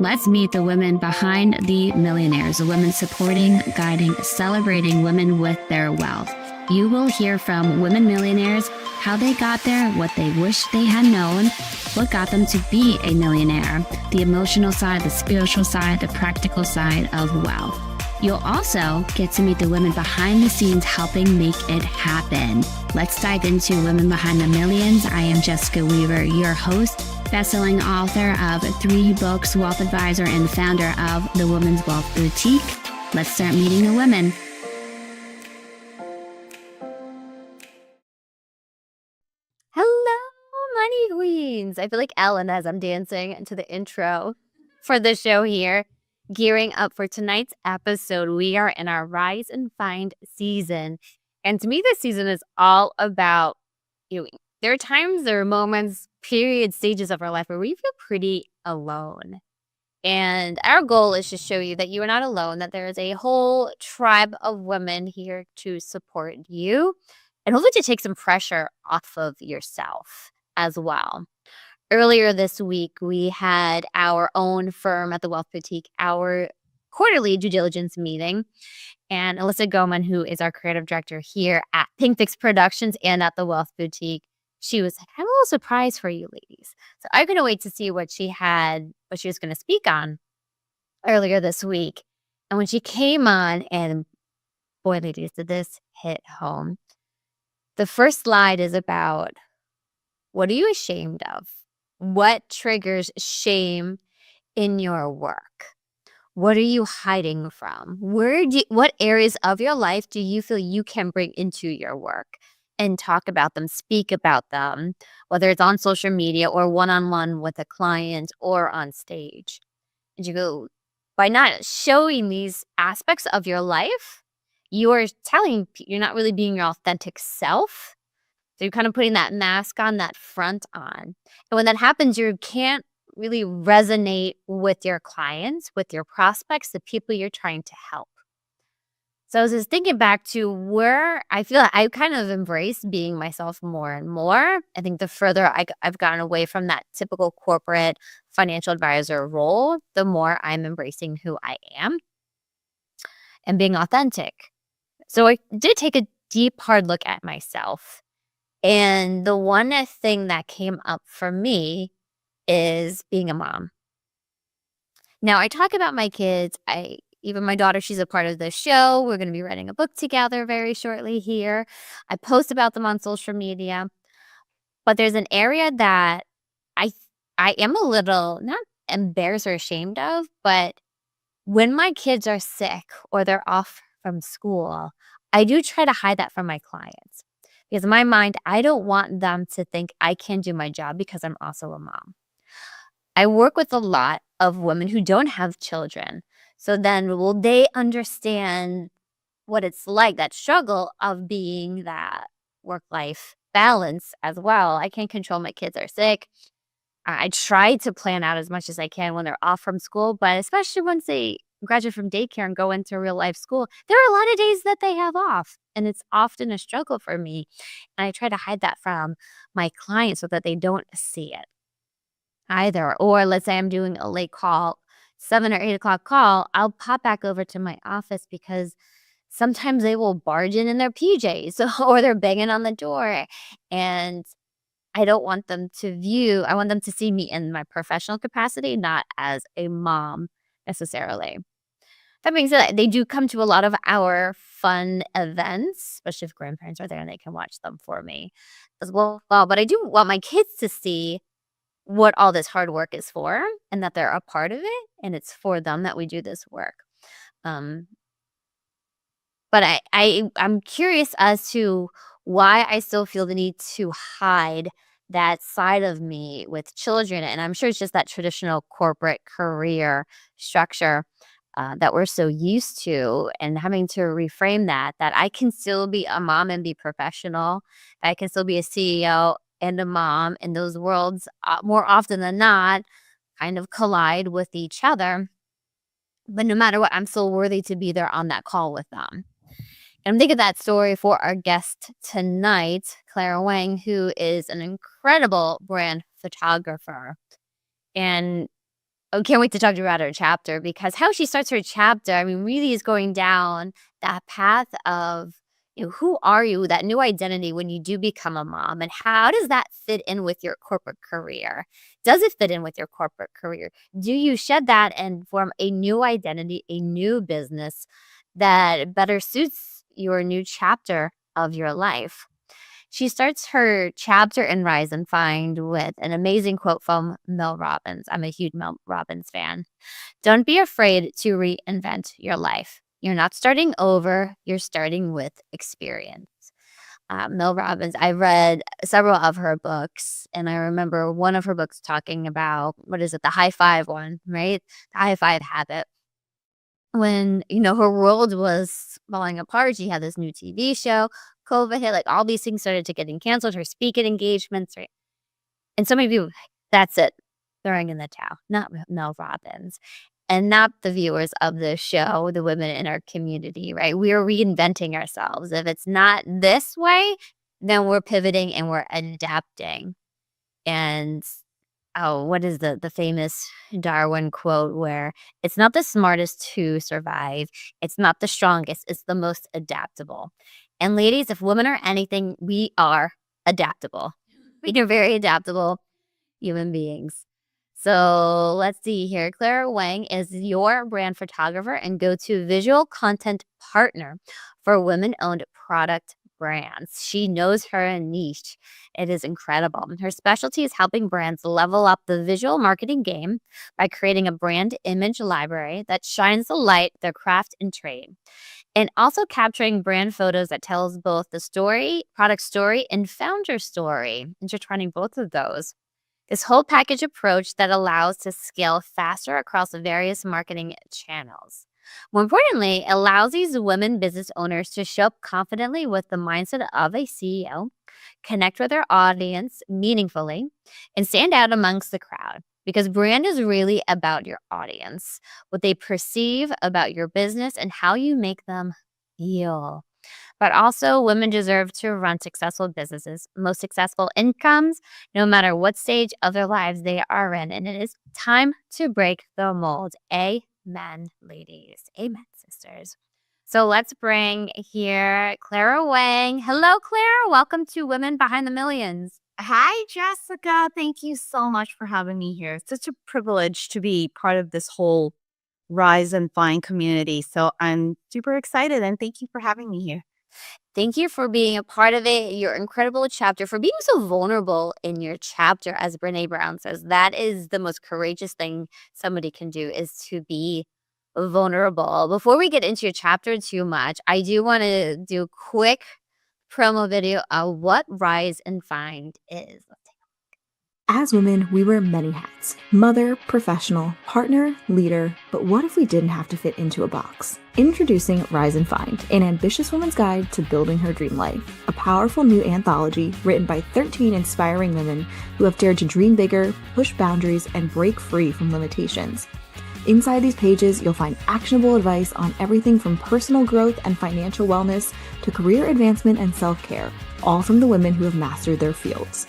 Let's meet the women behind the millionaires, the women supporting, guiding, celebrating women with their wealth. You will hear from women millionaires, how they got there, what they wish they had known, what got them to be a millionaire, the emotional side, the spiritual side, the practical side of wealth. You'll also get to meet the women behind the scenes helping make it happen. Let's dive into Women Behind the Millions. I am Jessica Weaver, your host, best-selling author of 3 books, wealth advisor, and founder of the Women's Wealth Boutique. Let's start meeting the women. Hello, money queens. I feel like Ellen as I'm dancing to the intro for the show here. Gearing up for tonight's episode, we are in our Rise and Find season. And to me, this season is all about you. There are times, there are moments, periods, stages of our life where we feel pretty alone. And our goal is to show you that you are not alone, that there is a whole tribe of women here to support you and hopefully to take some pressure off of yourself as well. Earlier this week, we had our own firm at the Wealth Boutique, our quarterly due diligence meeting. And Alyssa Goman, who is our creative director here at Pink Fix Productions and at the Wealth Boutique, she was like, I have a little surprise for you ladies. So I'm going to wait to see what she was going to speak on earlier this week. And when she came on, and boy, ladies, did this hit home. The first slide is about, what are you ashamed of? What triggers shame in your work? What are you hiding from? What areas of your life do you feel you can bring into your work and talk about them, speak about them, whether it's on social media or one-on-one with a client or on stage? And you go, by not showing these aspects of your life, you're not really being your authentic self. So you're kind of putting that mask on, that front on. And when that happens, you can't really resonate with your clients, with your prospects, the people you're trying to help. So I was just thinking back to where I feel like I kind of embraced being myself more and more. I think the further I've gotten away from that typical corporate financial advisor role, the more I'm embracing who I am and being authentic. So I did take a deep, hard look at myself. And the one thing that came up for me is being a mom. Now, I talk about my kids. Even my daughter, she's a part of the show. We're going to be writing a book together very shortly here. I post about them on social media. But there's an area that I am a little, not embarrassed or ashamed of, but when my kids are sick or they're off from school, I do try to hide that from my clients. Because in my mind, I don't want them to think I can't do my job because I'm also a mom. I work with a lot of women who don't have children. So then will they understand what it's like, that struggle of being that work-life balance as well? I can't control my kids are sick. I try to plan out as much as I can when they're off from school, but especially once they graduate from daycare and go into real life school, there are a lot of days that they have off. And it's often a struggle for me. And I try to hide that from my clients so that they don't see it either. Or let's say I'm doing a late call, 7 or 8 o'clock call, I'll pop back over to my office because sometimes they will barge in their PJs or they're banging on the door. And I don't want them I want them to see me in my professional capacity, not as a mom necessarily. That being said, they do come to a lot of our fun events, especially if grandparents are there and they can watch them for me as well. But I do want my kids to see what all this hard work is for and that they're a part of it and it's for them that we do this work. But I'm curious as to why I still feel the need to hide that side of me with children. And I'm sure it's just that traditional corporate career structure that we're so used to, and having to reframe that I can still be a mom and be professional. I can still be a CEO and a mom, and those worlds more often than not kind of collide with each other. But no matter what, I'm still worthy to be there on that call with them. And I'm thinking that story for our guest tonight, Clara Wang, who is an incredible brand photographer. And I can't wait to talk to her about her chapter, because how she starts her chapter, I mean, really is going down that path of, who are you, that new identity when you do become a mom, and how does that fit in with your corporate career? Does it fit in with your corporate career? Do you shed that and form a new identity, a new business that better suits your new chapter of your life? She starts her chapter in Rise and Find with an amazing quote from Mel Robbins. I'm a huge Mel Robbins fan. Don't be afraid to reinvent your life. You're not starting over, you're starting with experience. Mel Robbins, I read several of her books, and I remember one of her books talking about, what is it, the high five one, right? The high five habit. When, her world was falling apart, she had this new TV show, COVID hit, like all these things started to getting canceled, her speaking engagements, right? And so many people, that's it, throwing in the towel, not Mel Robbins, and not the viewers of the show, the women in our community, right? We are reinventing ourselves. If it's not this way, then we're pivoting and we're adapting. And what is the famous Darwin quote where it's not the smartest who survive, it's not the strongest, it's the most adaptable. And ladies, if women are anything, we are adaptable. We are very adaptable human beings. So let's see here. Clara Wang is your brand photographer and go-to visual content partner for women-owned product brands. She knows her niche. It is incredible. Her specialty is helping brands level up the visual marketing game by creating a brand image library that shines the light their craft and trade, and also capturing brand photos that tells both the story, product story, and founder story, intertwining both of those. This whole package approach that allows to scale faster across various marketing channels. More importantly, it allows these women business owners to show up confidently with the mindset of a CEO, connect with their audience meaningfully, and stand out amongst the crowd. Because brand is really about your audience, what they perceive about your business, and how you make them feel. But also, women deserve to run successful businesses, most successful incomes, no matter what stage of their lives they are in. And it is time to break the mold. Amen, ladies. Amen, sisters. So let's bring here Clara Wang. Hello, Clara. Welcome to Women Behind the Millions. Hi, Jessica. Thank you so much for having me here. It's such a privilege to be part of this whole Rise and Find community. So I'm super excited and thank you for having me here. Thank you for being a part of it. Your incredible chapter, for being so vulnerable in your chapter, as Brene Brown says. That is the most courageous thing somebody can do, is to be vulnerable. Before we get into your chapter too much, I do want to do a quick promo video of what Rise and Find is. As women, we wear many hats: mother, professional, partner, leader. But what if we didn't have to fit into a box? Introducing Rise and Find, an ambitious woman's guide to building her dream life. A powerful new anthology written by 13 inspiring women who have dared to dream bigger, push boundaries, and break free from limitations. Inside these pages, you'll find actionable advice on everything from personal growth and financial wellness to career advancement and self-care, all from the women who have mastered their fields.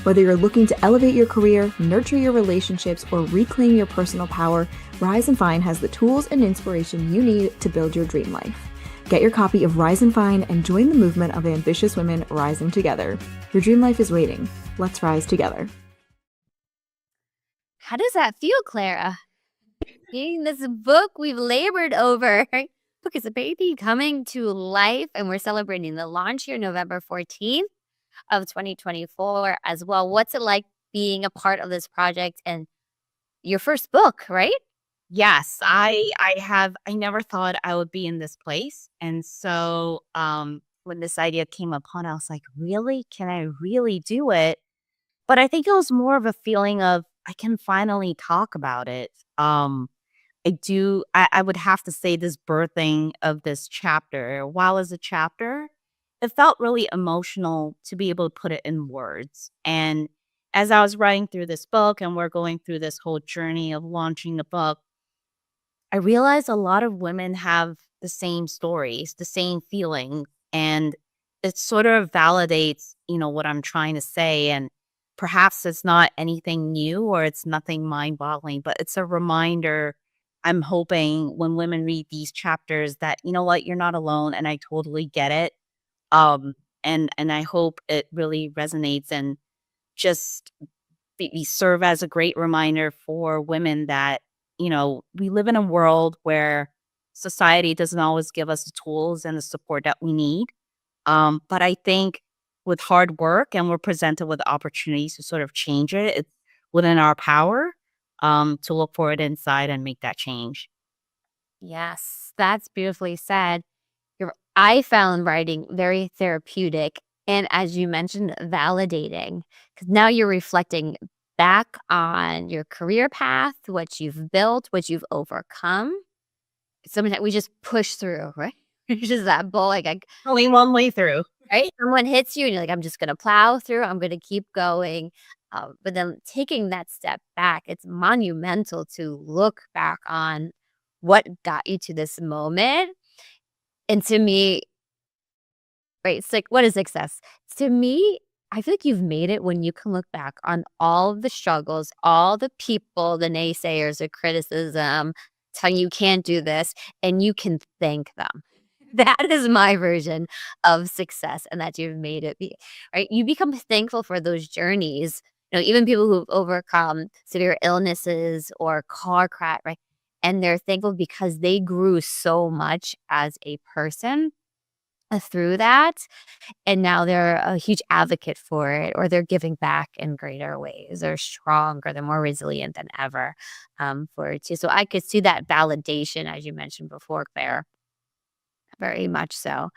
Whether you're looking to elevate your career, nurture your relationships, or reclaim your personal power, Rise and Find has the tools and inspiration you need to build your dream life. Get your copy of Rise and Find and join the movement of ambitious women rising together. Your dream life is waiting. Let's rise together. How does that feel, Clara? Seeing this book we've labored over. Book is a baby coming to life, and we're celebrating the launch here November 14th. Of 2024 as well. What's it like being a part of this project and your first book, right? Yes, I never thought I would be in this place. And so when this idea came upon, I was like, really? Can I really do it? But I think it was more of a feeling of I can finally talk about it. I would have to say this birthing of this chapter, while as a chapter, it felt really emotional to be able to put it in words. And as I was writing through this book and we're going through this whole journey of launching the book, I realized a lot of women have the same stories, the same feelings, and it sort of validates, what I'm trying to say. And perhaps it's not anything new or it's nothing mind-boggling, but it's a reminder. I'm hoping when women read these chapters that, you know what, you're not alone and I totally get it. Um, and I hope it really resonates and just serve as a great reminder for women that, we live in a world where society doesn't always give us the tools and the support that we need. But I think with hard work and we're presented with opportunities to sort of change it, it's within our power to look for it inside and make that change. Yes, that's beautifully said. I found writing very therapeutic and, as you mentioned, validating, because now you're reflecting back on your career path, what you've built, what you've overcome. Sometimes we just push through, right? It's just that bull, like, Only one way through. right? Someone hits you and you're like, "I'm just gonna plow through, I'm gonna keep going." But then taking that step back, it's monumental to look back on what got you to this moment. And to me, right, it's like, what is success? To me, I feel like you've made it when you can look back on all of the struggles, all the people, the naysayers, the criticism, telling you can't do this, and you can thank them. That is my version of success, and that you've made it be right. You become thankful for those journeys. Even people who've overcome severe illnesses or car crash, right? And they're thankful because they grew so much as a person through that. And now they're a huge advocate for it, or they're giving back in greater ways. They're stronger, they're more resilient than ever for it too. So I could see that validation, as you mentioned before, Claire, very much so.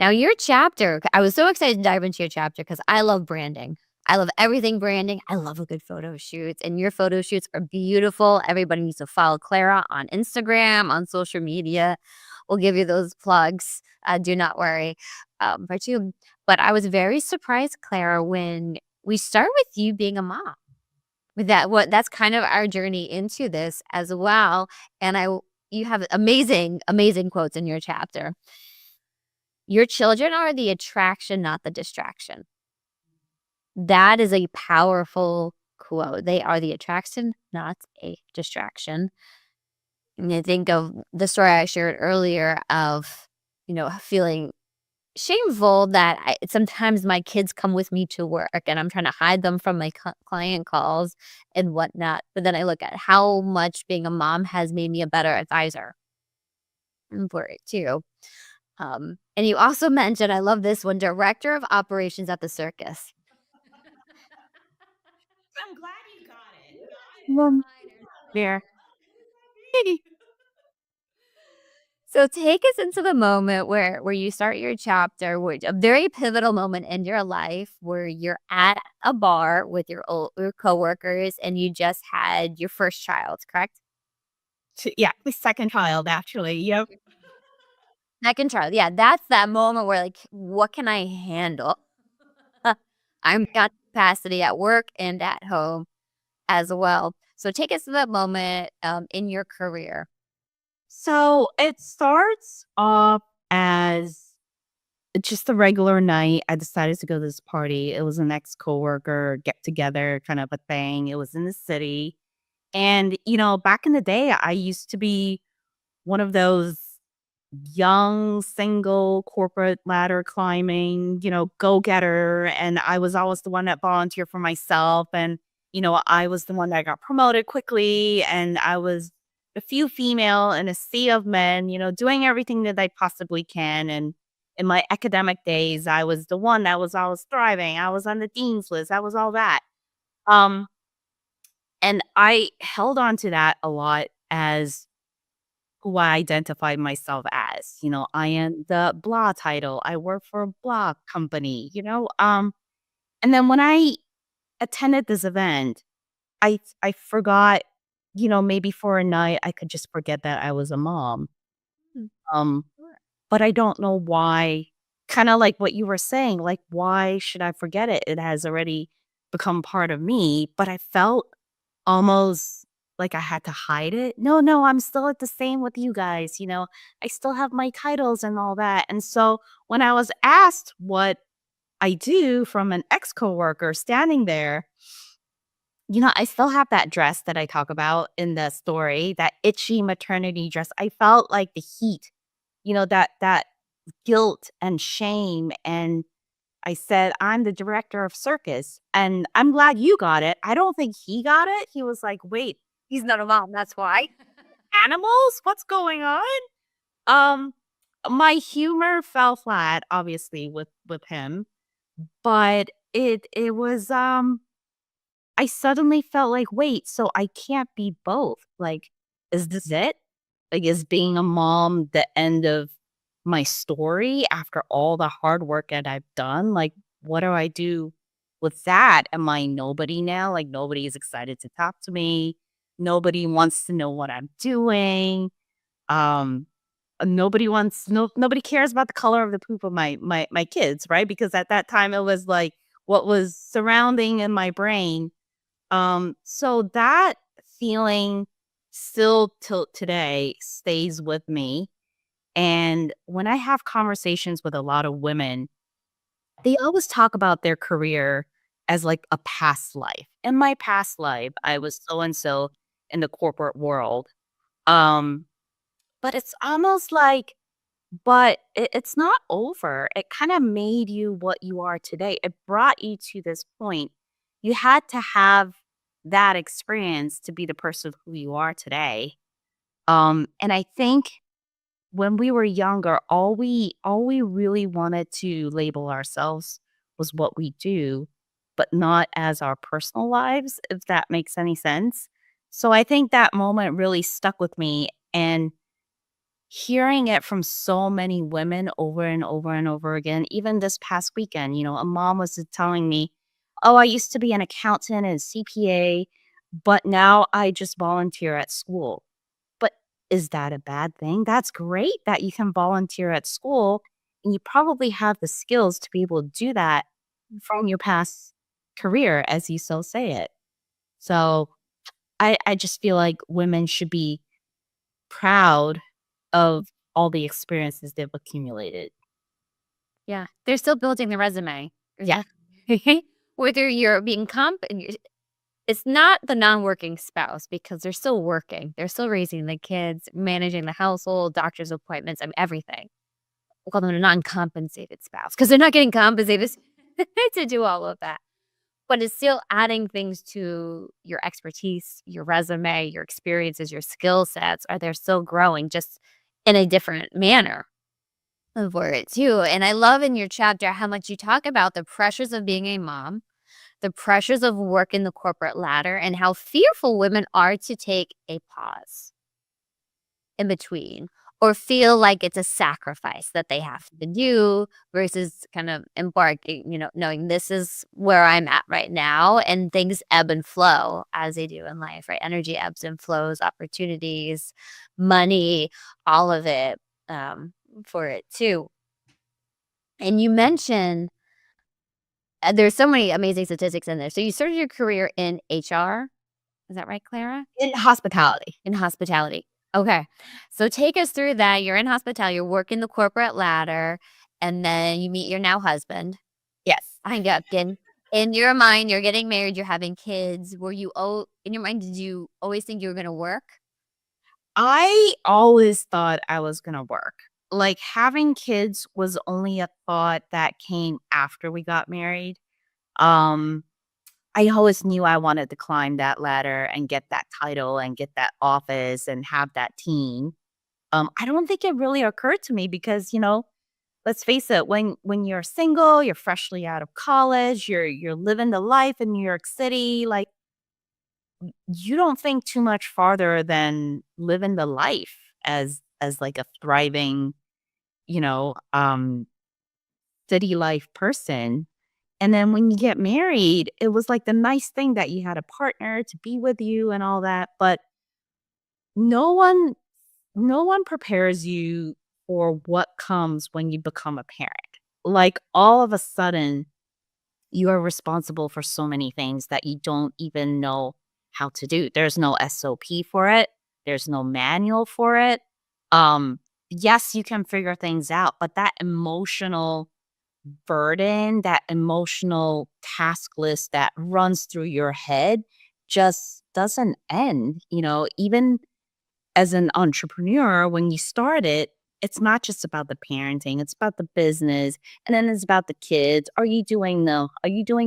Now, your chapter, I was so excited to dive into your chapter because I love branding. I love everything branding. I love a good photo shoot, and your photo shoots are beautiful. Everybody needs to follow Clara on Instagram, on social media. We'll give you those plugs. Do not worry. For you. But I was very surprised, Clara, when we start with you being a mom. With that's kind of our journey into this as well. And you have amazing, amazing quotes in your chapter. Your children are the attraction, not the distraction. That is a powerful quote. They are the attraction, not a distraction. And I think of the story I shared earlier of, feeling shameful that sometimes my kids come with me to work and I'm trying to hide them from my client calls and whatnot. But then I look at how much being a mom has made me a better advisor for it too. And you also mentioned, I love this one, director of operations at the circus. I'm glad you got it. There. So take us into the moment where you start your chapter, which a very pivotal moment in your life where you're at a bar with your coworkers and you just had your first child, correct? Yeah, the second child, actually. Yep. Second child. Yeah, that's that moment where like, what can I handle? I'm got capacity at work and at home as well. So take us to that moment in your career. So it starts off as just a regular night. I decided to go to this party. It was an ex coworker get together kind of a thing. It was in the city. And, back in the day, I used to be one of those young, single, corporate ladder climbing, go getter. And I was always the one that volunteered for myself. And, I was the one that got promoted quickly. And I was a few female in a sea of men, doing everything that I possibly can. And in my academic days, I was the one that was always thriving. I was on the dean's list. I was all that. Um, and I held on to that a lot as who I identified myself as. I am the blah title. I work for a blah company. And then when I attended this event, I forgot, maybe for a night I could just forget that I was a mom. Mm, Um, sure. but I don't know why. Kind of like what you were saying, like why should I forget it? It has already become part of me, but I felt almost like I had to hide it. No, no, I'm still at the same with you guys. I still have my titles and all that. And so when I was asked what I do from an ex-coworker standing there. I still have that dress that I talk about in the story, that itchy maternity dress. I felt like the heat, that guilt and shame. And I said, I'm the director of circus and I'm glad you got it. I don't think he got it. He was like, wait, He's not a mom, that's why. animals? What's going on? Um, my humor fell flat, obviously, with him, but it was I suddenly felt like, wait, so I can't be both. Like, is this it? Like, is being a mom the end of my story after all the hard work that I've done? Like, what do I do with that? Am I nobody now? Like, nobody is excited to talk to me. Nobody wants to know what I'm doing. Um, nobody cares about the color of the poop of my kids, right? Because at that time it was like what was surrounding in my brain. So that feeling still till today stays with me. And when I have conversations with a lot of women, they always talk about their career as like a past life. In my past life, I was so and so in the corporate world. Um, but it's almost like, it's not over. It kind of made you what you are today. It brought you to this point. You had to have that experience to be the person who you are today. And I think when we were younger, all we really wanted to label ourselves was what we do, but not as our personal lives, if that makes any sense. So I think that moment really stuck with me. And hearing it from so many women over and over and over again, even this past weekend, a mom was telling me, oh, I used to be an accountant and CPA, but now I just volunteer at school. But is that a bad thing? That's great that you can volunteer at school and you probably have the skills to be able to do that from your past career, as you so say it. So I just feel like women should be proud of all the experiences they've accumulated. Yeah, they're still building the resume. Yeah. Whether you're being it's not the non-working spouse because they're still working. They're still raising the kids, managing the household, doctor's appointments, and everything. We'll call them a non-compensated spouse because they're not getting compensated to do all of that. But it's still adding things to your expertise, your resume, your experiences, your skill sets. Are they still growing just in a different manner for it too? And I love in your chapter how much you talk about the pressures of being a mom, the pressures of working the corporate ladder, and how fearful women are to take a pause in between or feel like it's a sacrifice that they have to do versus kind of embarking, knowing this is where I'm at right now and things ebb and flow as they do in life, right? Energy ebbs and flows, opportunities, money, all of it for it too. And you mentioned there's so many amazing statistics in there. So you started your career in HR. Is that right, Clara? In hospitality. In hospitality. Okay. So take us through that. You're in hospitality, you're working the corporate ladder, and then you meet your now husband. Yes. I got in your mind, you're getting married, you're having kids. Were you in your mind, did you always think you were gonna work? I always thought I was going to work. Like having kids was only a thought that came after we got married. Um, I always knew I wanted to climb that ladder and get that title and get that office and have that team. I don't think it really occurred to me because, let's face it, when you're single, you're freshly out of college, you're living the life in New York City, like you don't think too much farther than living the life as like a thriving, you know, um city life person. And then when you get married, it was like the nice thing that you had a partner to be with you and all that, but no one no one prepares you for what comes when you become a parent. Like all of a sudden, you are responsible for so many things that you don't even know how to do. There's no SOP for it. There's no manual for it. Yes, you can figure things out, but that emotional burden, that emotional task list that runs through your head just doesn't end. Even as an entrepreneur, when you start it, it's not just about the parenting, it's about the business, and then it's about the kids. Are you doing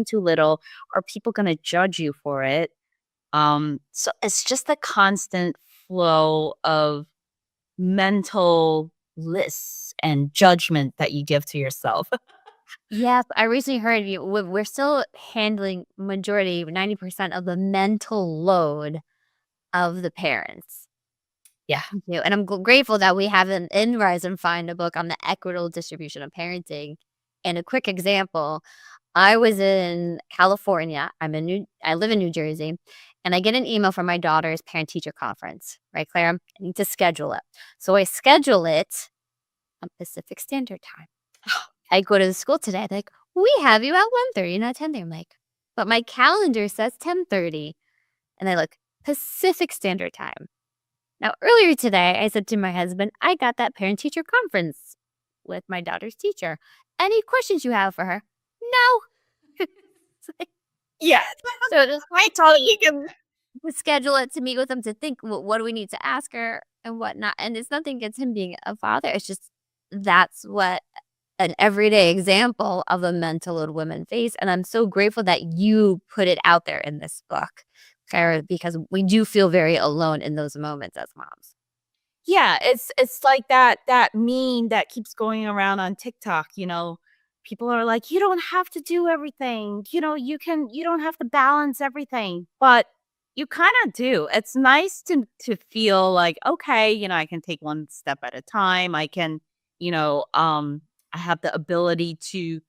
too little? Are people going to judge you for it? So it's just a constant flow of mental lists and judgment that you give to yourself. Yes, I recently heard we're still handling majority, 90% of the mental load of the parents. Yeah. And I'm grateful that we have in Rise and Find a book on the equitable distribution of parenting. And a quick example, I was in California. I live in New Jersey, and I get an email from my daughter's parent-teacher conference. Right, Clara? I need to schedule it. So I schedule it on Pacific Standard Time. I go to the school today. They're like, we have you at 1:30, not 10:30. I'm like, but my calendar says 10:30. And I look, Pacific Standard Time. Now, earlier today, I said to my husband, I got that parent-teacher conference with my daughter's teacher. Any questions you have for her? No. It's like, Yeah. so just I totally can. schedule it to meet with him to think, what do we need to ask her and whatnot. And it's nothing against him being a father. It's just that's what an everyday example of a mental load women face. And I'm so grateful that you put it out there in this book, Clara, because we do feel very alone in those moments as moms. Yeah, it's like that meme that keeps going around on TikTok. People are like, you don't have to do everything. You don't have to balance everything, but you kind of do. It's nice to feel like, okay, I can take one step at a time. I can, I have the ability to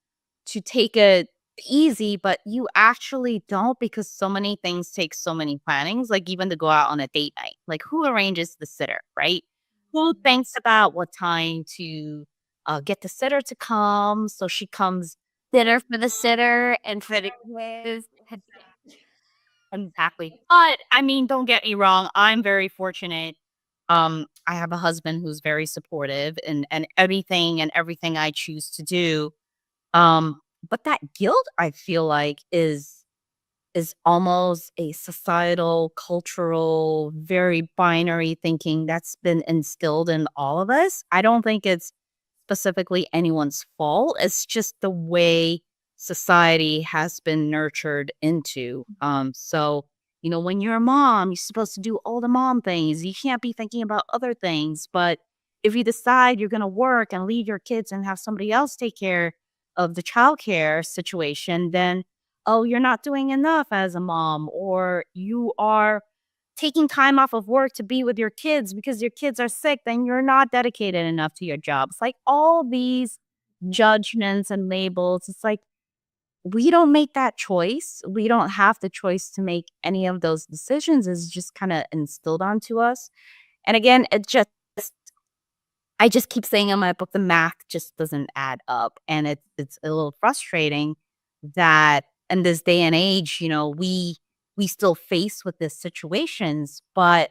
take it easy, but you actually don't, because so many things take so many plannings, like even to go out on a date night. Like, who arranges the sitter, right? Who thinks about what time to get the sitter to come so she comes. Dinner for the sitter and for the quiz. Exactly. But I mean, don't get me wrong, I'm very fortunate. I have a husband who's very supportive and everything I choose to do. But that guilt, I feel like, is almost a societal, cultural, very binary thinking that's been instilled in all of us. I don't think it's specifically anyone's fault. It's just the way society has been nurtured into. So, when you're a mom, you're supposed to do all the mom things. You can't be thinking about other things. But if you decide you're going to work and leave your kids and have somebody else take care of the childcare situation, then, oh, you're not doing enough as a mom, or you are taking time off of work to be with your kids because your kids are sick, then you're not dedicated enough to your job. It's like all these judgments and labels. It's like, we don't make that choice. We don't have the choice to make any of those decisions. It's just kind of instilled onto us. And again, I just keep saying in my book, the math just doesn't add up. And it's a little frustrating that in this day and age, we still face with these situations. But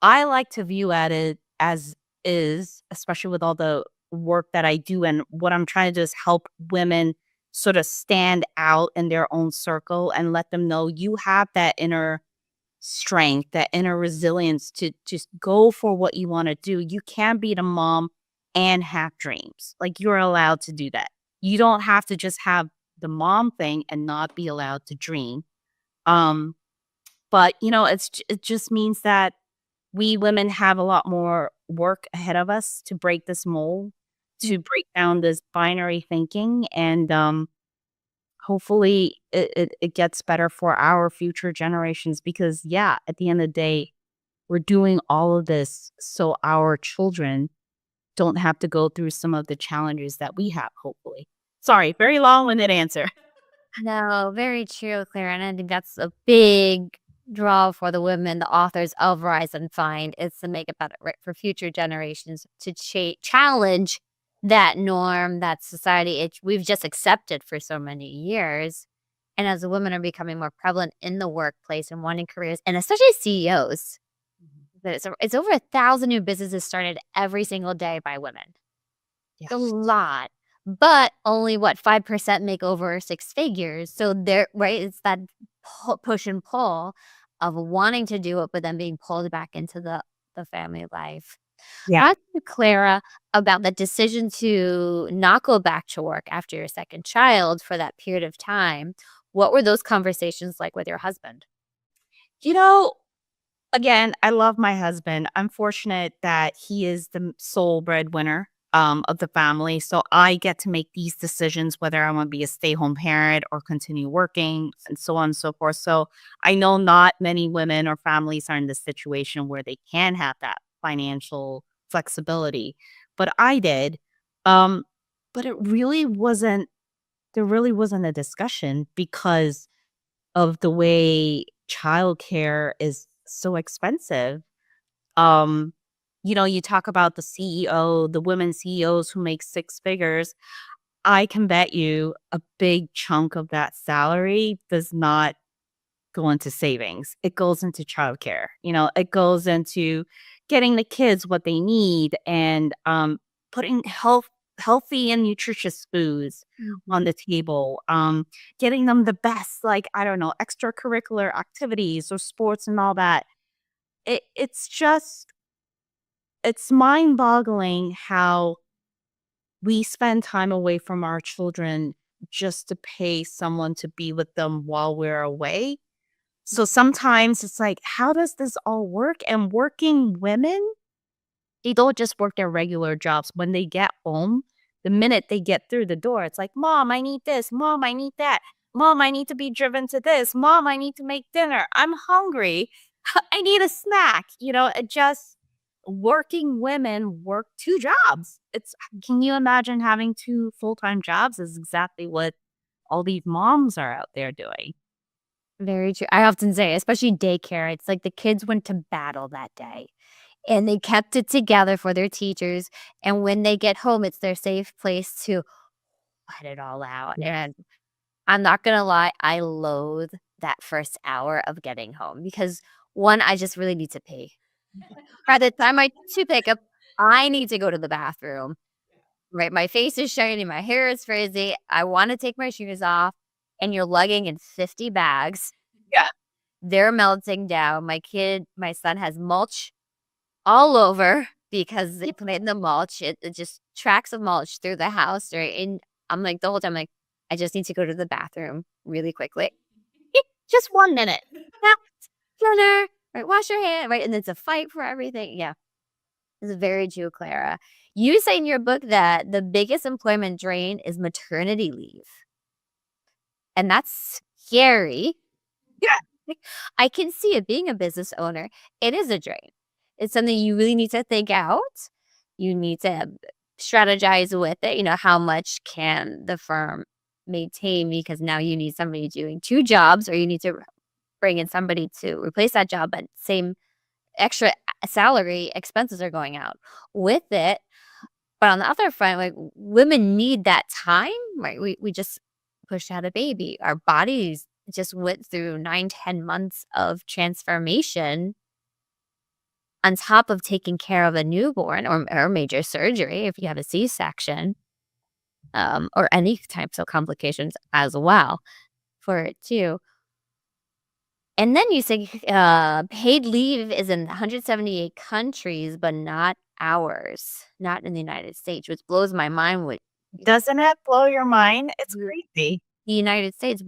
I like to view at it as is, especially with all the work that I do, and what I'm trying to do is help women sort of stand out in their own circle and let them know you have that inner strength, that inner resilience to just go for what you want to do. You can be the mom and have dreams. Like, you're allowed to do that. You don't have to just have the mom thing and not be allowed to dream. But it just means that we women have a lot more work ahead of us to break this mold, to break down this binary thinking, and hopefully it gets better for our future generations. Because at the end of the day, we're doing all of this so our children don't have to go through some of the challenges that we have, hopefully. Sorry, very long-winded answer. No, very true, Clara. And I think that's a big draw for the women, the authors of Rise and Find, is to make it better, right, for future generations, to challenge that norm, that society we've just accepted for so many years. And as the women are becoming more prevalent in the workplace and wanting careers, and especially CEOs, that it's over 1,000 new businesses started every single day by women. Yes. It's a lot. but only what 5% make over six figures. So there, right? It's that push and pull of wanting to do it, but then being pulled back into the family life. Yeah. Ask you, Clara, about the decision to not go back to work after your second child for that period of time. What were those conversations like with your husband? You know, again, I love my husband. I'm fortunate that he is the sole breadwinner of the family. So I get to make these decisions whether I want to be a stay-home parent or continue working and so on and so forth. So I know not many women or families are in this situation where they can have that financial flexibility, but I did. Um, but there really wasn't a discussion because of the way childcare is so expensive. Um, you talk about the CEO, the women CEOs who make six figures. I can bet you a big chunk of that salary does not go into savings. It goes into childcare. It goes into getting the kids what they need and putting healthy and nutritious foods on the table. Getting them the best, like I don't know, extracurricular activities or sports and all that. It's mind-boggling how we spend time away from our children just to pay someone to be with them while we're away. So sometimes it's like, how does this all work? And working women, they don't just work their regular jobs. When they get home, the minute they get through the door, it's like, Mom, I need this. Mom, I need that. Mom, I need to be driven to this. Mom, I need to make dinner. I'm hungry. I need a snack. It just working women work two jobs. Can you imagine having two full-time jobs is exactly what all these moms are out there doing. Very true. I often say, especially daycare, it's like the kids went to battle that day and they kept it together for their teachers. And when they get home, it's their safe place to let it all out. And I'm not going to lie, I loathe that first hour of getting home because one, I just really need to pee. By the time I to pick up, I need to go to the bathroom. Right? My face is shiny, my hair is frizzy. I want to take my shoes off, and you're lugging in 50 bags. Yeah. They're melting down. My son has mulch all over because they put in the mulch. It just tracks of mulch through the house, right? And I'm like, the whole time, like, I just need to go to the bathroom really quickly. Just 1 minute. Yeah, dinner, right? Wash your hand, right? And it's a fight for everything. Yeah, it's very true, Clara. You say in your book that the biggest employment drain is maternity leave. And that's scary. Yeah. I can see it being a business owner. It is a drain. It's something you really need to think out. You need to strategize with it. How much can the firm maintain because now you need somebody doing two jobs or you need to bring in somebody to replace that job, but same extra salary expenses are going out with it. But on the other front, like women need that time, right? We just pushed out a baby. Our bodies just went through 9-10 months of transformation on top of taking care of a newborn or major surgery if you have a C-section, or any types of complications as well for it too. And then you say paid leave is in 178 countries, but not ours, not in the United States, which blows my mind. With Doesn't it blow your mind? It's crazy. the United States,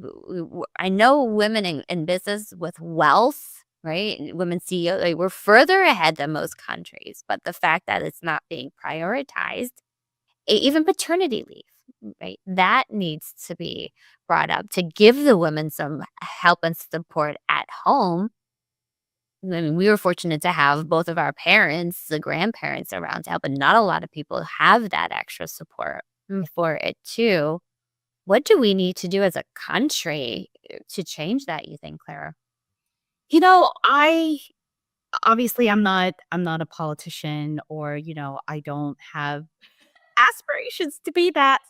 I know women in business with wealth, right? Women CEOs, like, we're further ahead than most countries, but the fact that it's not being prioritized, even paternity leave, right? That needs to be brought up to give the women some help and support at home. I mean, we were fortunate to have both of our parents, the grandparents around to help, but not a lot of people have that extra support for it too. What do we need to do as a country to change that, you think, Clara? I obviously I'm not a politician or, I don't have aspirations to be that,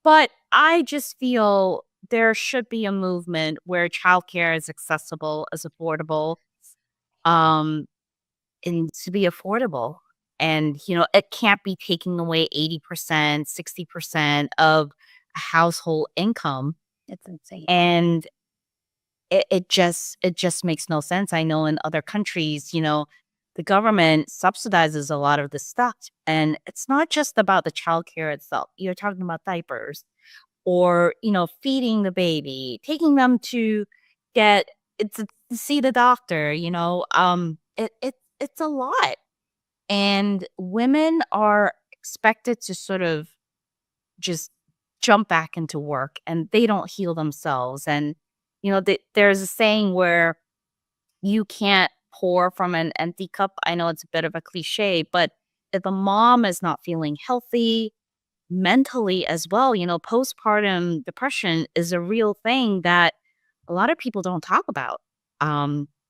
but I just feel there should be a movement where childcare is accessible, is affordable, um, and to be affordable. And, it can't be taking away 80%, 60% of a household income. It's insane. And it just makes no sense. I know in other countries, the government subsidizes a lot of this stuff. And it's not just about the childcare itself. You're talking about diapers or, feeding the baby, taking them to get to see the doctor, it's a lot. And women are expected to sort of just jump back into work and they don't heal themselves. And, there's a saying where you can't pour from an empty cup. I know it's a bit of a cliche, but if a mom is not feeling healthy mentally as well, postpartum depression is a real thing that a lot of people don't talk about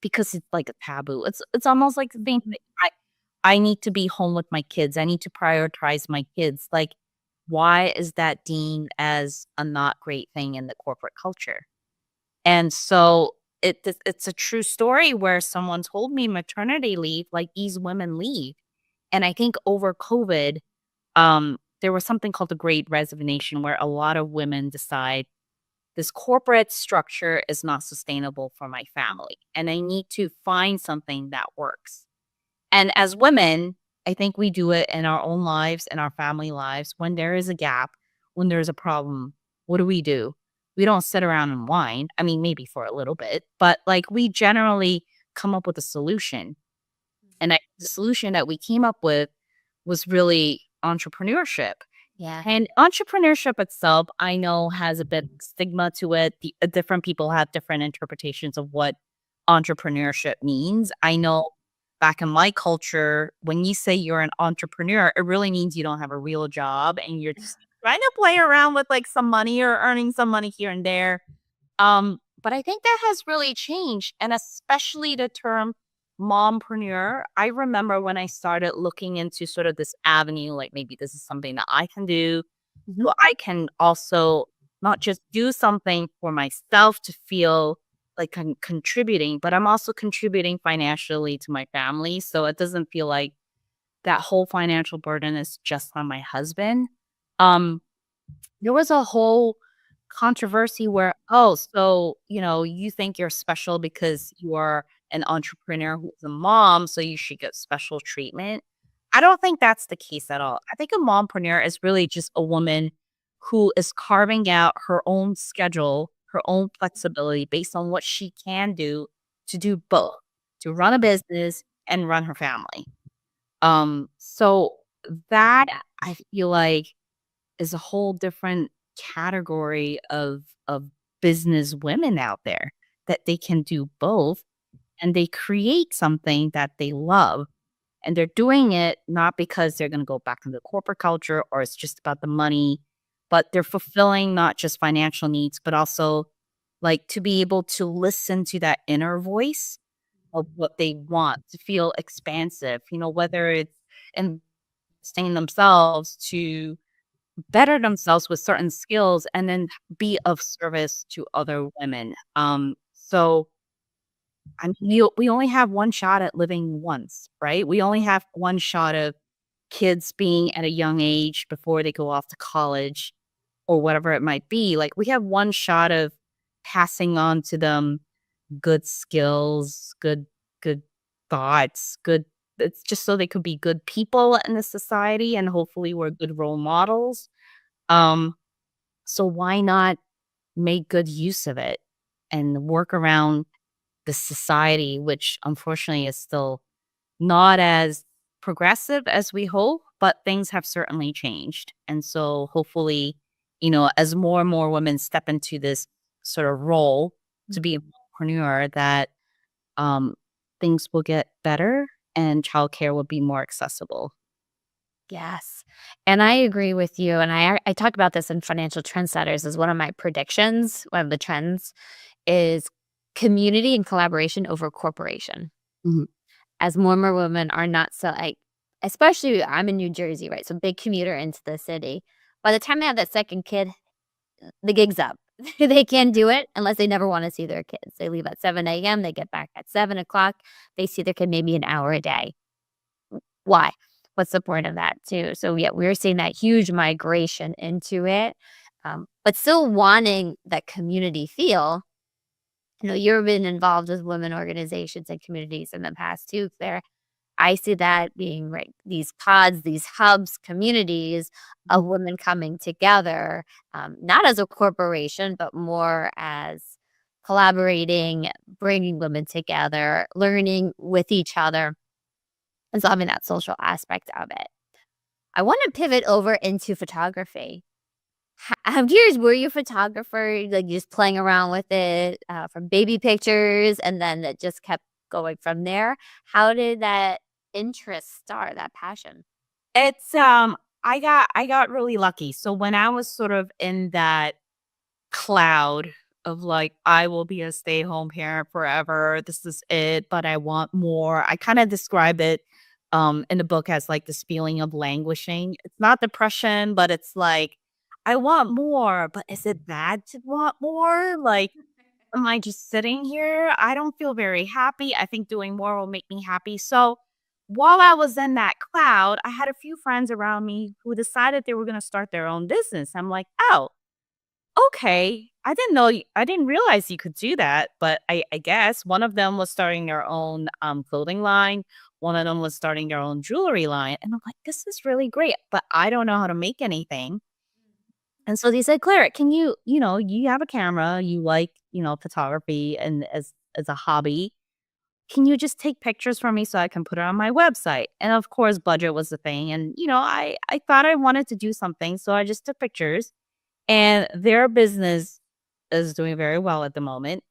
because it's like a taboo. It's almost like the thing I need to be home with my kids. I need to prioritize my kids. Like, why is that deemed as a not great thing in the corporate culture? And so it's a true story where someone told me maternity leave, like these women leave. And I think over COVID, there was something called the Great Resignation where a lot of women decide this corporate structure is not sustainable for my family. And I need to find something that works. And as women, I think we do it in our own lives, in our family lives. When there is a gap, when there's a problem, what do? We don't sit around and whine. I mean, maybe for a little bit, but like we generally come up with a solution. And the solution that we came up with was really entrepreneurship. Yeah. And entrepreneurship itself, I know, has a bit of stigma to it. Different people have different interpretations of what entrepreneurship means. I know back in my culture, when you say you're an entrepreneur, it really means you don't have a real job and you're just trying to play around with like some money or earning some money here and there. But I think that has really changed, and especially the term mompreneur. I remember when I started looking into sort of this avenue, like maybe this is something that I can do. So I can also not just do something for myself to feel like I'm contributing, but I'm also contributing financially to my family. So it doesn't feel like that whole financial burden is just on my husband. Um, there was a whole controversy where, oh, so, you think you're special because you are an entrepreneur who's a mom, so you should get special treatment. I don't think that's the case at all. I think a mompreneur is really just a woman who is carving out her own schedule, her own flexibility based on what she can do to do both, to run a business and run her family. So that I feel like is a whole different category of business women out there that they can do both and they create something that they love. And they're doing it not because they're going to go back into the corporate culture or it's just about the money, but they're fulfilling not just financial needs, but also like to be able to listen to that inner voice of what they want to feel expansive, whether it's investing in themselves to better themselves with certain skills and then be of service to other women. So I mean, we only have one shot at living once, right? We only have one shot of kids being at a young age before they go off to college or whatever it might be. Like we have one shot of passing on to them good skills, good thoughts, good it's just so they could be good people in the society and hopefully we're good role models. Um, so why not make good use of it and work around the society, which unfortunately is still not as progressive as we hope, but things have certainly changed. And so hopefully, as more and more women step into this sort of role to be a entrepreneur, that things will get better and childcare will be more accessible. Yes. And I agree with you. And I talk about this in Financial Trendsetters as one of my predictions. One of the trends is community and collaboration over corporation. Mhm. As more and more women are not so like, especially I'm in New Jersey, right? So big commuter into the city. By the time they have that second kid, the gig's up. They can't do it unless they never want to see their kids. They leave at 7 a.m. They get back at 7 o'clock. They see their kid maybe an hour a day. Why? was supportive of that too. So yeah, we're seeing that huge migration into it, but still wanting that community feel. You've been involved with women organizations and communities in the past too. There, I see that being right. These pods, these hubs, communities of women coming together, not as a corporation, but more as collaborating, bringing women together, learning with each other, and so having that social aspect of it. I want to pivot over into photography. I'm curious, were you a photographer, like just playing around with it from baby pictures and then it just kept going from there? How did that interest start, that passion? It's I got really lucky. So when I was sort of in that cloud of like, I will be a stay-home parent forever. This is it, but I want more. I kind of describe it in the book as like this feeling of languishing. It's not depression, but it's like I want more, but is it bad to want more? Like, am I just sitting here? I don't feel very happy. I think doing more will make me happy. So while I was in that cloud, I had a few friends around me who decided they were going to start their own business. I'm like, oh, okay. I didn't realize you could do that, but I guess one of them was starting their own clothing line. One of them was starting their own jewelry line. And I'm like, this is really great, but I don't know how to make anything. And so they said, Clara, can you have a camera, you like, photography and as a hobby. Can you just take pictures for me so I can put it on my website? And of course, budget was the thing. And, I thought I wanted to do something. So I just took pictures and their business is doing very well at the moment.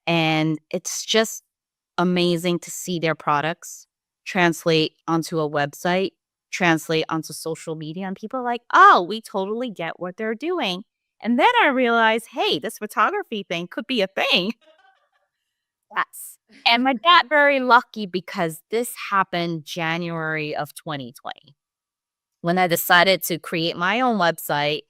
And it's just amazing to see their products translate onto a website, translate onto social media, and people are like, oh, we totally get what they're doing. And then I realized, hey, this photography thing could be a thing. Yes. And I got very lucky because this happened January of 2020 when I decided to create my own website.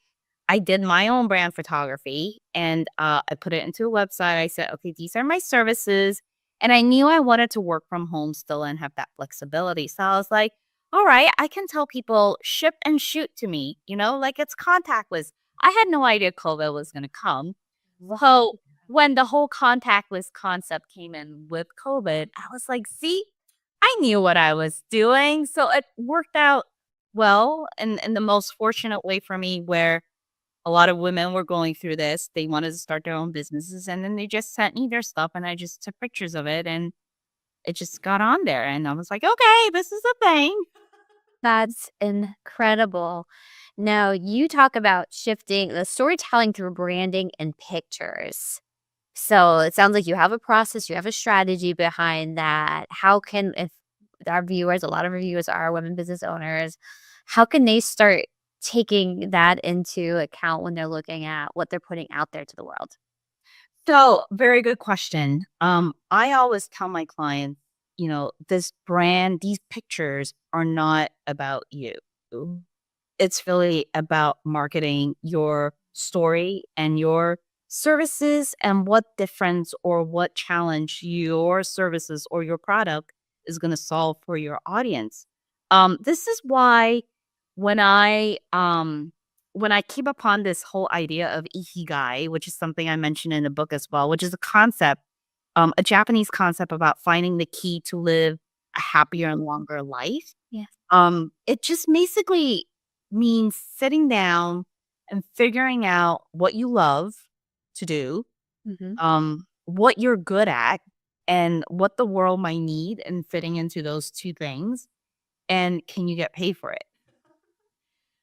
I did my own brand photography and I put it into a website. I said, okay, these are my services. And I knew I wanted to work from home still and have that flexibility. So I was like, all right, I can tell people ship and shoot to me, like it's contactless. I had no idea COVID was going to come. So when the whole contactless concept came in with COVID, I was like, see, I knew what I was doing. So it worked out well and in the most fortunate way for me where a lot of women were going through this. They wanted to start their own businesses and then they just sent me their stuff and I just took pictures of it and it just got on there. And I was like, okay, this is a thing. That's incredible. Now, you talk about shifting the storytelling through branding and pictures. So it sounds like you have a process, you have a strategy behind that. How can, if our viewers, a lot of our viewers are women business owners, how can they start taking that into account when they're looking at what they're putting out there to the world? So, very good question. I always tell my clients, this brand, these pictures are not about you. It's really about marketing your story and your services and what difference or what challenge your services or your product is going to solve for your audience. This is why when I came upon this whole idea of Ikigai, which is something I mentioned in the book as well, which is a concept, a Japanese concept about finding the key to live a happier and longer life. Yes. It just basically means sitting down and figuring out what you love to do, Hmm. what you're good at, and what the world might need, and fitting into those two things. And can you get paid for it?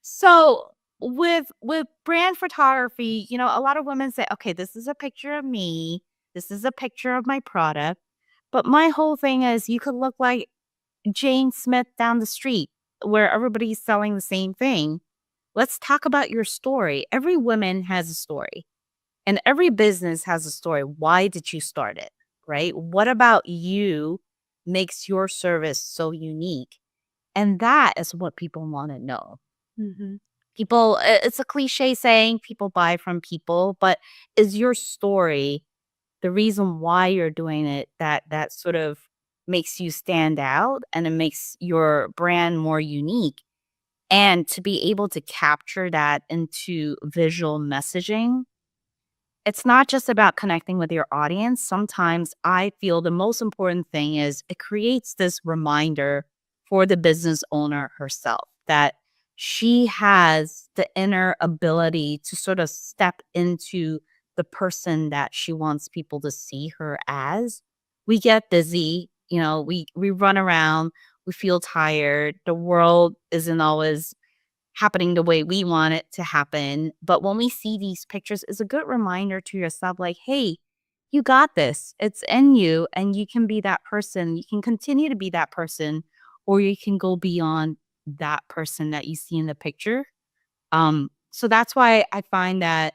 So with brand photography, a lot of women say, okay, this is a picture of me, this is a picture of my product. But my whole thing is you could look like Jane Smith down the street where everybody's selling the same thing. Let's talk about your story. Every woman has a story and every business has a story. Why did you start it? Right? What about you makes your service so unique? And that is what people want to know. Hmm. People, it's a cliche saying people buy from people, but is your story the reason why you're doing it that sort of makes you stand out and it makes your brand more unique. And to be able to capture that into visual messaging, it's not just about connecting with your audience. Sometimes I feel the most important thing is it creates this reminder for the business owner herself that she has the inner ability to sort of step into the person that she wants people to see her as. We get busy, we run around, we feel tired. The world isn't always happening the way we want it to happen. But when we see these pictures, it's a good reminder to yourself, like, hey, you got this. It's in you, and you can be that person. You can continue to be that person, or you can go beyond that person that you see in the picture. So that's why I find that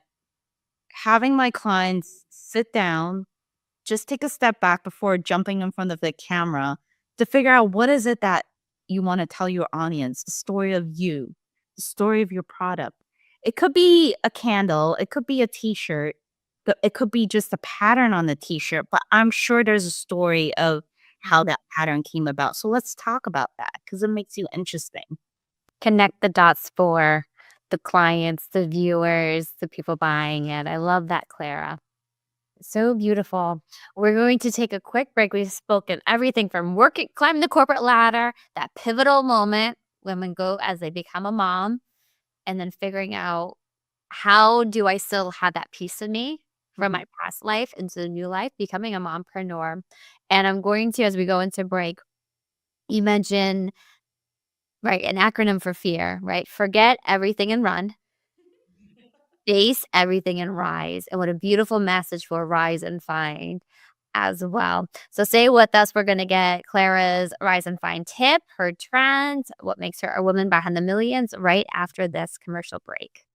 having my clients sit down, just take a step back before jumping in front of the camera to figure out what is it that you want to tell your audience, the story of you, the story of your product. It could be a candle, it could be a t-shirt, it could be just a pattern on the t-shirt, but I'm sure there's a story of how that pattern came about. So let's talk about that because it makes you interesting. Connect the dots for the clients, the viewers, the people buying it. I love that, Clara. So beautiful. We're going to take a quick break. We've spoken everything from climbing the corporate ladder, that pivotal moment women go as they become a mom, and then figuring out how do I still have that piece of me from my past life into the new life, becoming a mompreneur. And I'm going to, as we go into break, you mentioned, right, an acronym for fear, right? Forget everything and run. Face everything and rise. And what a beautiful message for rise and find as well. So stay with us. We're going to get Clara's rise and find tip, her trends, what makes her a woman behind the millions right after this commercial break.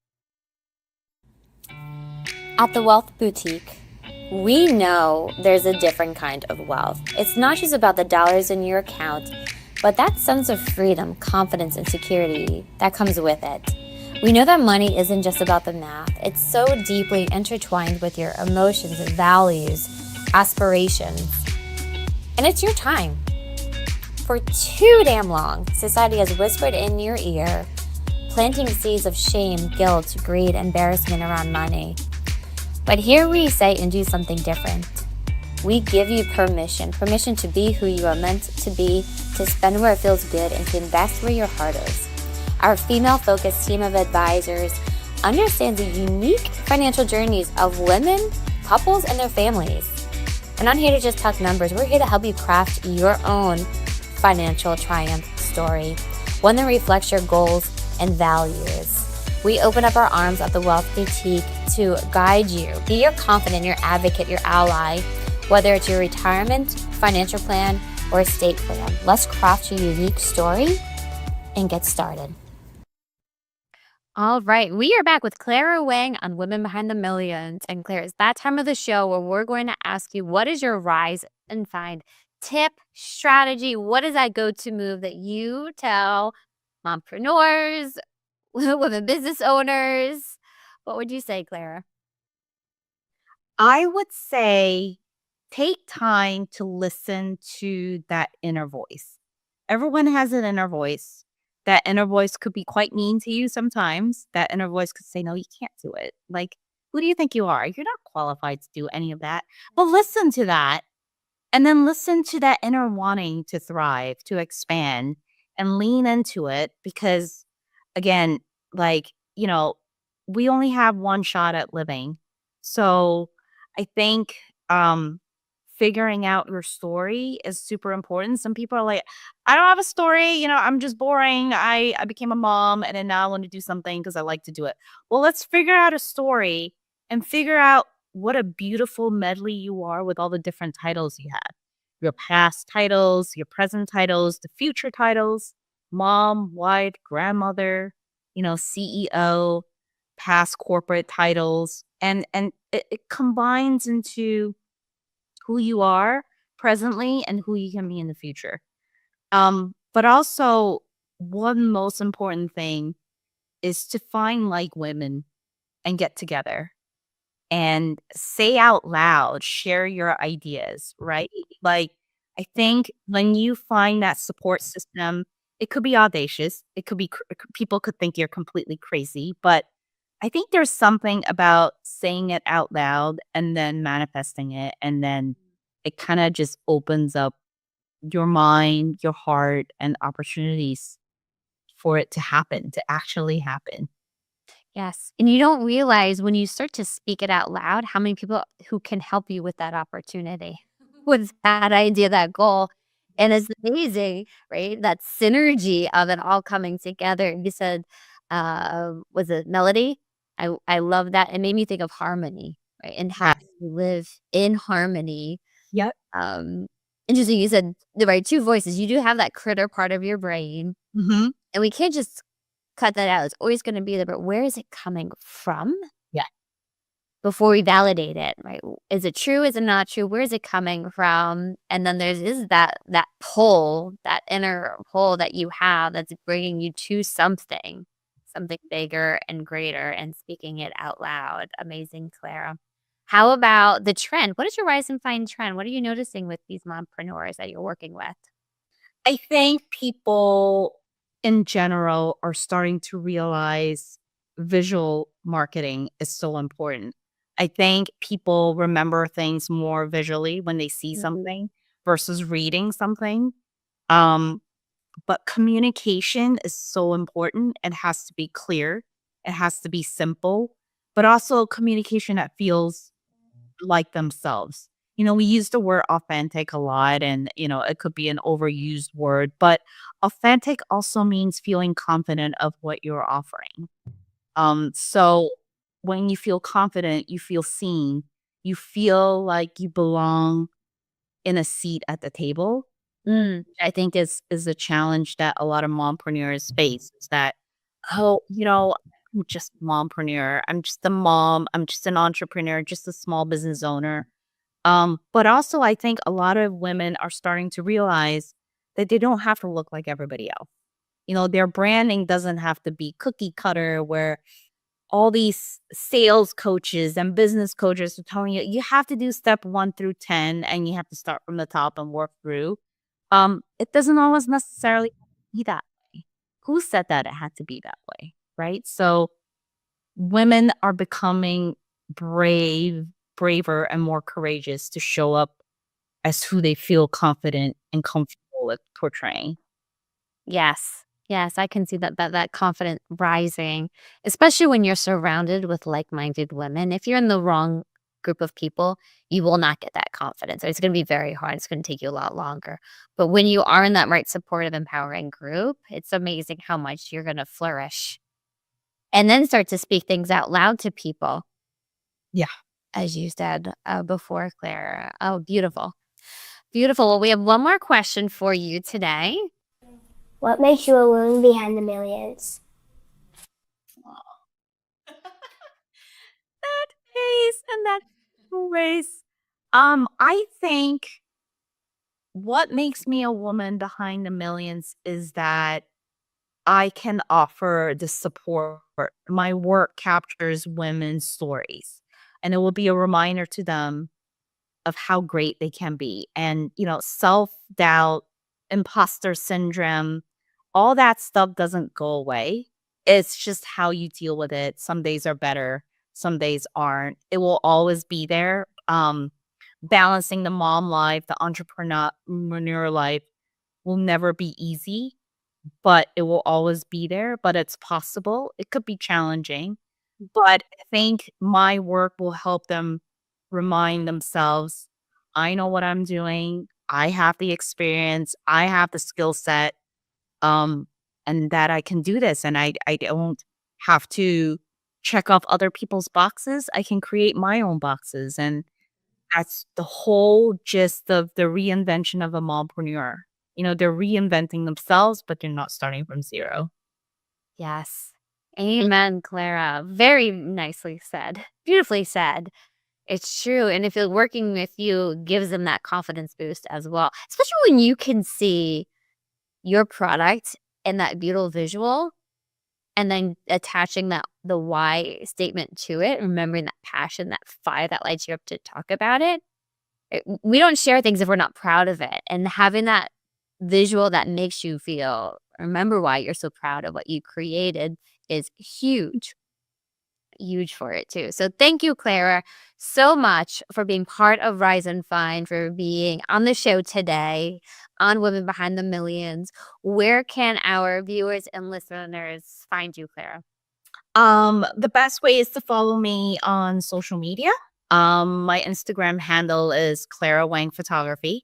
At the Wealth Boutique, we know there's a different kind of wealth. It's not just about the dollars in your account, but that sense of freedom, confidence, and security that comes with it. We know that money isn't just about the math. It's so deeply intertwined with your emotions and values, aspirations. And it's your time. For too damn long, society has whispered in your ear, planting seeds of shame, guilt, greed, embarrassment around money. But here we say and do something different. We give you permission to be who you are meant to be, to spend where it feels good, and to invest where your heart is. Our female-focused team of advisors understands the unique financial journeys of women, couples, and their families. We're not here to just talk numbers. We're here to help you craft your own financial triumph story, one that reflects your goals and values. We open up our arms at the Wealth Boutique to guide you, be your confidant, your advocate, your ally, whether it's your retirement, financial plan, or estate plan. Let's craft your unique story and get started. All right, we are back with Clara Wang on Women Behind the Millions. And Clara, it's that time of the show where we're going to ask you, what is your rise and find tip, strategy? What is that go-to move that you tell mompreneurs, women business owners? What would you say, Clara? I would say take time to listen to that inner voice. Everyone has an inner voice. That inner voice could be quite mean to you sometimes. That inner voice could say, no, you can't do it. Like, who do you think you are? You're not qualified to do any of that. But listen to that. And then listen to that inner wanting to thrive, to expand, and lean into it. Because, again, we only have one shot at living. So I think figuring out your story is super important. Some people are like, I don't have a story. I'm just boring. I became a mom and then now I want to do something because I like to do it. Well, let's figure out a story and figure out what a beautiful medley you are with all the different titles you have. Your past titles, your present titles, the future titles, mom, wife, grandmother, CEO, past corporate titles. And it combines into who you are presently and who you can be in the future. But also, one most important thing is to find like women and get together and say out loud, share your ideas, right? Like, I think when you find that support system, it could be audacious. It could be people could think you're completely crazy, but I think there's something about saying it out loud and then manifesting it, and then it kind of just opens up your mind, your heart, and opportunities for it to happen, to actually happen. Yes. And you don't realize when you start to speak it out loud how many people who can help you with that opportunity, with that idea, that goal. And it's amazing, right? That synergy of it all coming together. You said, was it melody? I love that. It made me think of harmony, right? And how Yeah. you live in harmony. Yep. Um, Interesting. You said the right two voices. You do have that critter part of your brain, Hmm. and we can't just cut that out. It's always gonna be there, but where is it coming from Yeah. before we validate it, right? Is it true? Is it not true? Where is it coming from? And then there's is that pull, that inner pull that you have that's bringing you to something bigger and greater, and speaking it out loud. Amazing, Clara. How about the trend? What is your rise and find trend? What are you noticing with these mompreneurs that you're working with? I think people in general are starting to realize visual marketing is so important. I think people remember things more visually when they see Mhm. something versus reading something. Um, but communication is so important. It has to be clear, it has to be simple, but also communication that feels like themselves. We use the word authentic a lot, and, it could be an overused word, but authentic also means feeling confident of what you're offering. So when you feel confident, you feel seen, you feel like you belong in a seat at the table. Mm. I think is a challenge that a lot of mompreneurs face is that, oh, I'm just a mompreneur. I'm just a mom. I'm just an entrepreneur, just a small business owner. But also I think a lot of women are starting to realize that they don't have to look like everybody else. Their branding doesn't have to be cookie cutter where all these sales coaches and business coaches are telling you you have to do step 1 through 10 and you have to start from the top and work through. It doesn't always necessarily be that way. Who said that it had to be that way? Right? So women are becoming braver and more courageous to show up as who they feel confident and comfortable with portraying. Yes. Yes, I can see that confidence rising, especially when you're surrounded with like-minded women. If you're in the wrong group of people, you will not get that confidence. It's gonna be very hard. It's gonna take you a lot longer. But when you are in that right supportive, empowering group, it's amazing how much you're gonna flourish. And then start to speak things out loud to people, Yeah. as you said, before, Claire. Oh, beautiful. Beautiful. Well, we have one more question for you today. What makes you a woman behind the millions? That face and that voice. I think what makes me a woman behind the millions is that I can offer the support. My work captures women's stories, and it will be a reminder to them of how great they can be. And, self doubt, imposter syndrome, all that stuff doesn't go away. It's just how you deal with it. Some days are better, some days aren't. It will always be there. Balancing the mom life, the entrepreneur life will never be easy, but it will always be there. But it's possible. It could be challenging, but I think my work will help them remind themselves, I know what I'm doing. I have the experience. I have the skill set. Um, and that I can do this. And I don't have to check off other people's boxes. I can create my own boxes. And that's the whole gist of the reinvention of a mompreneur. They're reinventing themselves, but they're not starting from zero. Yes. Amen, Clara. Very nicely said. Beautifully said. It's true. And if it working with you gives them that confidence boost as well, especially when you can see your product and that beautiful visual and then attaching the why statement to it, remembering that passion, that fire that lights you up to talk about it. We don't share things if we're not proud of it. And having that visual that makes you remember why you're so proud of what you created is huge for it too. So thank you, Clara, so much for being part of Rise and Find, for being on the show today on Women Behind the Millions. Where can our viewers and listeners find you, Clara? The best way is to follow me on social media. My Instagram handle is Clara Wang Photography.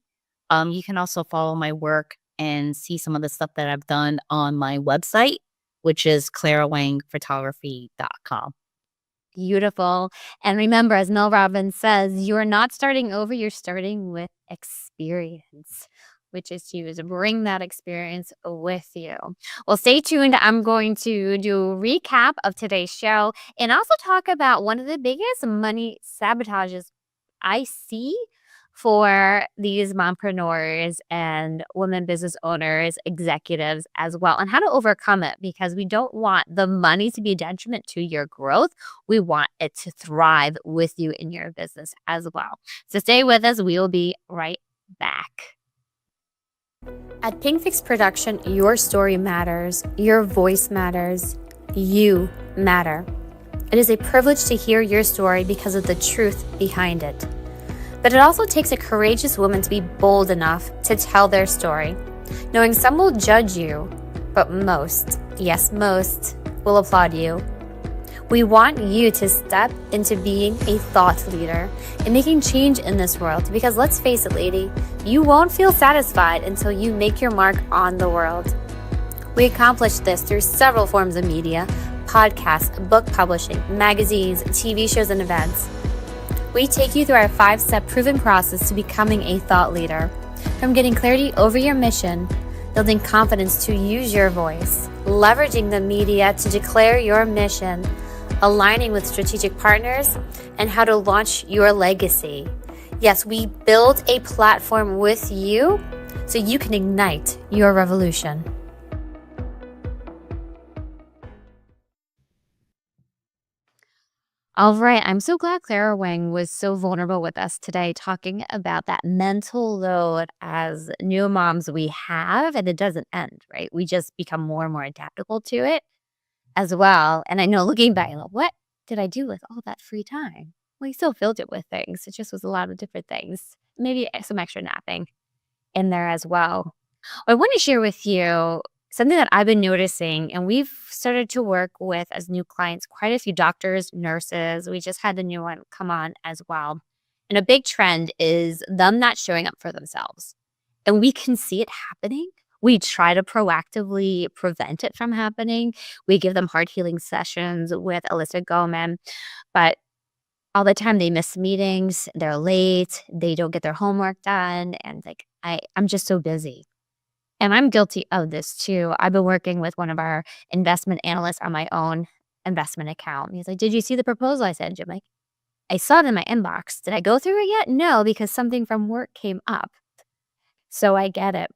You can also follow my work and see some of the stuff that I've done on my website, which is clarawangphotography.com. Beautiful. And remember, as Mel Robbins says, you are not starting over, you're starting with experience, which is to bring that experience with you. Well, stay tuned. I'm going to do a recap of today's show and also talk about one of the biggest money sabotages I see for these mompreneurs and women business owners, executives as well, and how to overcome it, because we don't want the money to be a detriment to your growth. We want it to thrive with you in your business as well. So stay with us. We will be right back. At Pinkfix Production, your story matters, your voice matters, you matter. It is a privilege to hear your story because of the truth behind it. But it also takes a courageous woman to be bold enough to tell their story, knowing some will judge you, but most, yes, most, will applaud you. We want you to step into being a thought leader and making change in this world, because let's face it, lady, you won't feel satisfied until you make your mark on the world. We accomplish this through several forms of media: podcasts, book publishing, magazines, TV shows, and events. We take you through our 5-step proven process to becoming a thought leader. From getting clarity over your mission, building confidence to use your voice, leveraging the media to declare your mission, aligning with strategic partners, and how to launch your legacy. Yes, we build a platform with you so you can ignite your revolution. All right. I'm so glad Clara Wang was so vulnerable with us today, talking about that mental load as new moms we have, and it doesn't end, right? We just become more and more adaptable to it as well. And I know, looking back, like, what did I do with all that free time? Well, you still filled it with things. It just was a lot of different things. Maybe some extra napping in there as well. I want to share with you something that I've been noticing, and we've started to work with as new clients, quite a few doctors, nurses. We just had a new one come on as well. And a big trend is them not showing up for themselves. And we can see it happening. We try to proactively prevent it from happening. We give them heart healing sessions with Alyssa Goldman, but all the time they miss meetings, they're late, they don't get their homework done, and like I'm just so busy. And I'm guilty of this too. I've been working with one of our investment analysts on my own investment account. He's like, "Did you see the proposal I sent you?" I'm like, "I saw it in my inbox. Did I go through it yet?" No, because something from work came up. So I get it.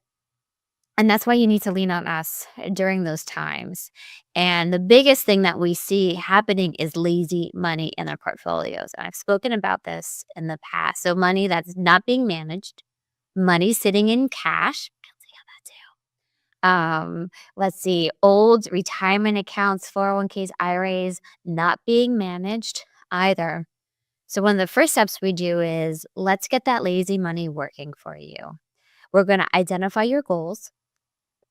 And that's why you need to lean on us during those times. And the biggest thing that we see happening is lazy money in their portfolios. And I've spoken about this in the past. So money that's not being managed, money sitting in cash. Let's see, old retirement accounts, 401ks, IRAs, not being managed either. So one of the first steps we do is let's get that lazy money working for you. We're going to identify your goals.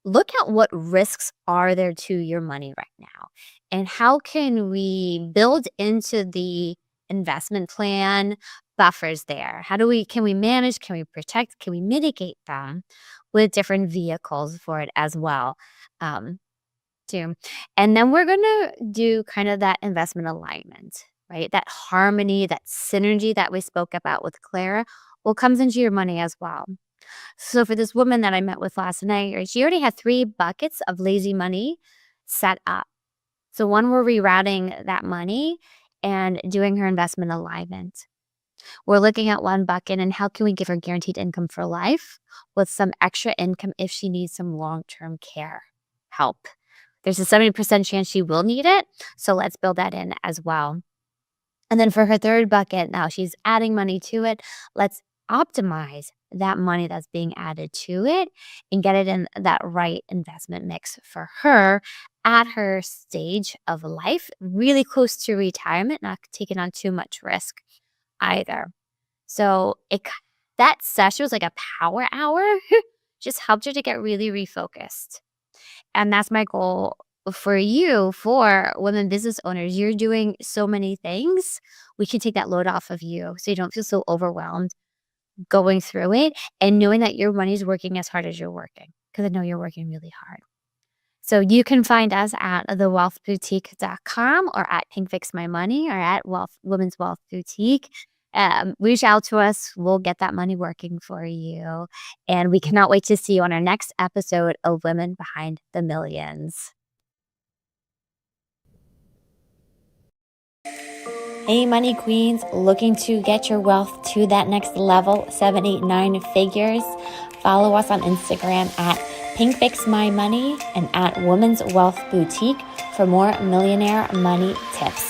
Look at what risks are there to your money right now, and how can we build into the investment plan buffers there? Can we manage, can we protect, can we mitigate them with different vehicles for it as well, too. And then we're going to do kind of that investment alignment, right? That harmony, that synergy that we spoke about with Clara, comes into your money as well. So for this woman that I met with last night, she already had 3 buckets of lazy money set up. So one, we're rerouting that money and doing her investment alignment. We're looking at one bucket and how can we give her guaranteed income for life with some extra income if she needs some long-term care help. There's a 70% chance she will need it, so let's build that in as well. And then for her third bucket, now she's adding money to it. Let's optimize that money that's being added to it and get it in that right investment mix for her at her stage of life, really close to retirement, not taking on too much risk either. So that session was like a power hour, just helped her to get really refocused. And that's my goal for you, for women business owners. You're doing so many things. We can take that load off of you so you don't feel so overwhelmed going through it and knowing that your money's working as hard as you're working, because I know you're working really hard. So you can find us at thewealthboutique.com or at Pink Fix My Money or at Women's Wealth Boutique. Reach out to us. We'll get that money working for you. And we cannot wait to see you on our next episode of Women Behind the Millions. Hey, money queens, looking to get your wealth to that next level, 7, 8, 9 figures? Follow us on Instagram at Pink Fix My Money and at Women's Wealth Boutique for more millionaire money tips.